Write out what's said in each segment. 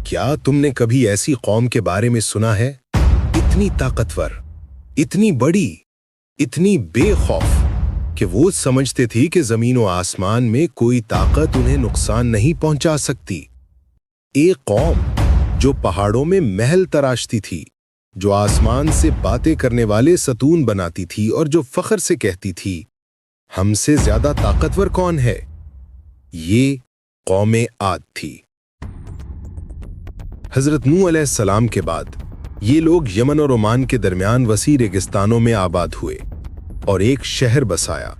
کیا تم نے کبھی ایسی قوم کے بارے میں سنا ہے؟ اتنی طاقتور، اتنی بڑی، اتنی بے خوف کہ وہ سمجھتے تھی کہ زمین و آسمان میں کوئی طاقت انہیں نقصان نہیں پہنچا سکتی۔ ایک قوم جو پہاڑوں میں محل تراشتی تھی، جو آسمان سے باتیں کرنے والے ستون بناتی تھی اور جو فخر سے کہتی تھی ہم سے زیادہ طاقتور کون ہے؟ یہ قوم عاد تھی۔ حضرت نوح علیہ السلام کے بعد یہ لوگ یمن اور عمان کے درمیان وسیع ریگستانوں میں آباد ہوئے اور ایک شہر بسایا،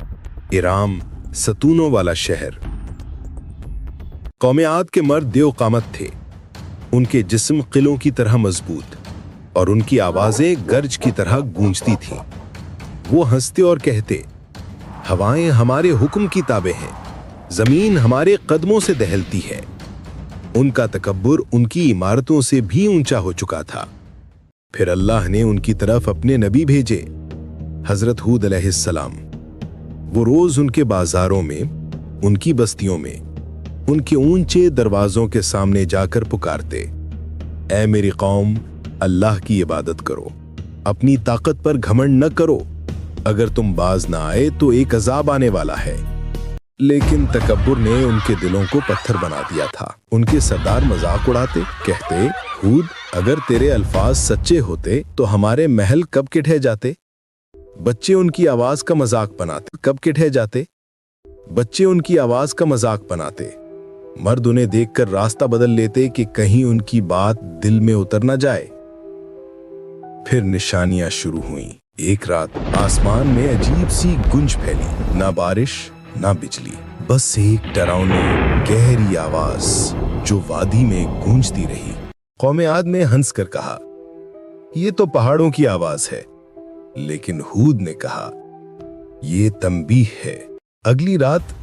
ارام، ستونوں والا شہر۔ قوم عاد کے مرد دیو قامت تھے، ان کے جسم قلعوں کی طرح مضبوط اور ان کی آوازیں گرج کی طرح گونجتی تھیں۔ وہ ہنستے اور کہتے، ہوائیں ہمارے حکم کی تابع ہیں، زمین ہمارے قدموں سے دہلتی ہے۔ ان کا تکبر ان کی عمارتوں سے بھی اونچا ہو چکا تھا۔ پھر اللہ نے ان کی طرف اپنے نبی بھیجے، حضرت ہود علیہ السلام۔ وہ روز ان کے بازاروں میں، ان کی بستیوں میں، ان کے اونچے دروازوں کے سامنے جا کر پکارتے، اے میری قوم، اللہ کی عبادت کرو، اپنی طاقت پر گھمنڈ نہ کرو، اگر تم باز نہ آئے تو ایک عذاب آنے والا ہے۔ لیکن تکبر نے ان کے دلوں کو پتھر بنا دیا تھا۔ ان کے سردار مذاق اڑاتے، کہتے، ہود، اگر تیرے الفاظ سچے ہوتے تو ہمارے محل کب کے ڈھہ جاتے؟ بچے ان کی آواز کا مذاق بناتے، کب کے ڈھہ جاتے؟ بچے ان کی آواز کا مذاق بناتے، مرد انہیں دیکھ کر راستہ بدل لیتے کہ کہیں ان کی بات دل میں اتر نہ جائے۔ پھر نشانیاں شروع ہوئیں۔ ایک رات آسمان میں عجیب سی گونج پھیلی، نہ بارش نہ بجلی، بس ایک ڈراؤنی گہری آواز جو وادی میں گونجتی رہی۔ قوم عاد نے ہنس کر کہا، یہ تو پہاڑوں کی آواز ہے۔ لیکن ہود نے کہا، یہ تنبیہ ہے۔ اگلی رات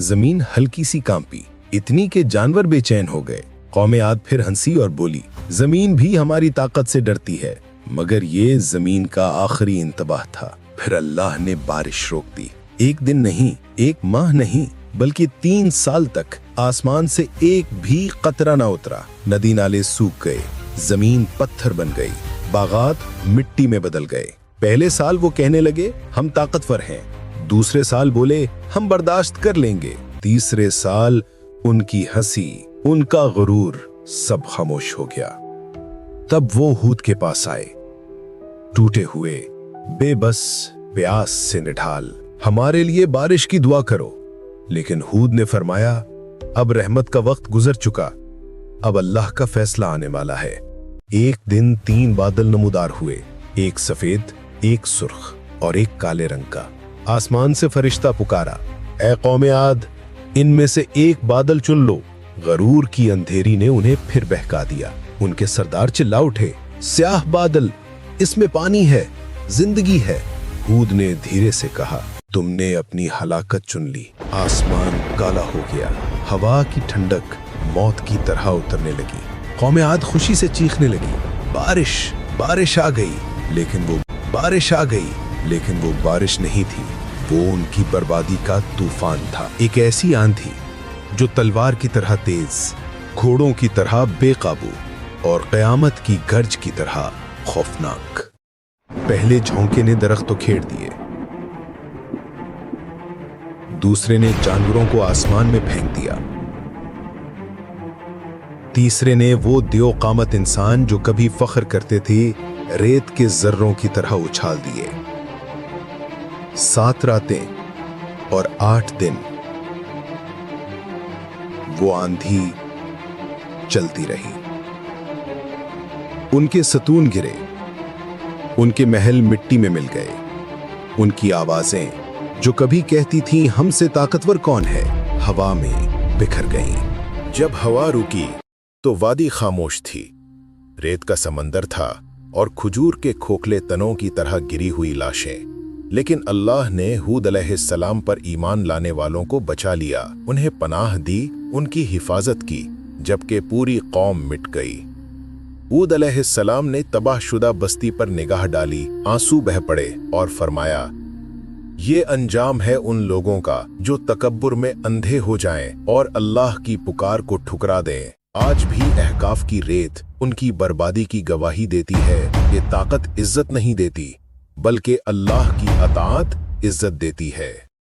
زمین ہلکی سی کانپی، اتنی کہ جانور بے چین ہو گئے۔ قوم عاد پھر ہنسی اور بولی، زمین بھی ہماری طاقت سے ڈرتی ہے، مگر یہ زمین کا آخری انتباہ تھا۔ پھر اللہ نے بارش روک دی۔ ایک دن نہیں، ایک ماہ نہیں، بلکہ 3 سال تک آسمان سے ایک بھی قطرہ نہ اترا۔ ندی نالے سوکھ گئے، زمین پتھر بن گئی، باغات مٹی میں بدل گئے۔ پہلے سال وہ کہنے لگے ہم طاقتور ہیں، دوسرے سال بولے ہم برداشت کر لیں گے، تیسرے سال ان کی ہنسی، ان کا غرور سب خاموش ہو گیا۔ تب وہ ہود کے پاس آئے، ٹوٹے ہوئے، بے بس، پیاس سے نڈھال، ہمارے لیے بارش کی دعا کرو۔ لیکن ہود نے فرمایا، اب رحمت کا وقت گزر چکا، اب اللہ کا فیصلہ آنے والا ہے۔ ایک دن 3 بادل نمودار ہوئے، ایک سفید، ایک سرخ اور ایک کالے رنگ کا۔ آسمان سے فرشتہ پکارا، اے قوم عاد، ان میں سے ایک بادل چن لو۔ غرور کی اندھیری نے انہیں پھر بہکا دیا۔ ان کے سردار چلا اٹھے، سیاہ بادل، اس میں پانی ہے، زندگی ہے۔ ہود نے دھیرے سے کہا، تم نے اپنی ہلاکت چن لی۔ آسمان کالا ہو گیا، ہوا کی ٹھنڈک موت کی طرح اترنے لگی۔ قوم عاد خوشی سے چیخنے لگی، بارش آ گئی، لیکن وہ بارش نہیں تھی، وہ ان کی بربادی کا طوفان تھا۔ ایک ایسی آندھی جو تلوار کی طرح تیز، گھوڑوں کی طرح بے قابو اور قیامت کی گرج کی طرح خوفناک۔ پہلے جھونکے نے درخت تو کھیڑ دیے، دوسرے نے جانوروں کو آسمان میں پھینک دیا، تیسرے نے وہ دیو قامت انسان جو کبھی فخر کرتے تھے ریت کے ذروں کی طرح اچھال دیے۔ 7 راتیں اور 8 دن وہ آندھی چلتی رہی۔ ان کے ستون گرے، ان کے محل مٹی میں مل گئے، ان کی آوازیں جو کبھی کہتی تھیں ہم سے طاقتور کون ہے، ہوا میں بکھر گئیں۔ جب ہوا رکی تو وادی خاموش تھی، ریت کا سمندر تھا اور کھجور کے کھوکھلے تنوں کی طرح گری ہوئی لاشیں۔ لیکن اللہ نے ہود علیہ السلام پر ایمان لانے والوں کو بچا لیا، انہیں پناہ دی، ان کی حفاظت کی، جبکہ پوری قوم مٹ گئی۔ ہود علیہ السلام نے تباہ شدہ بستی پر نگاہ ڈالی، آنسو بہہ پڑے اور فرمایا، یہ انجام ہے ان لوگوں کا جو تکبر میں اندھے ہو جائیں اور اللہ کی پکار کو ٹھکرا دیں۔ آج بھی احقاف کی ریت ان کی بربادی کی گواہی دیتی ہے کہ طاقت عزت نہیں دیتی، بلکہ اللہ کی اطاعت عزت دیتی ہے۔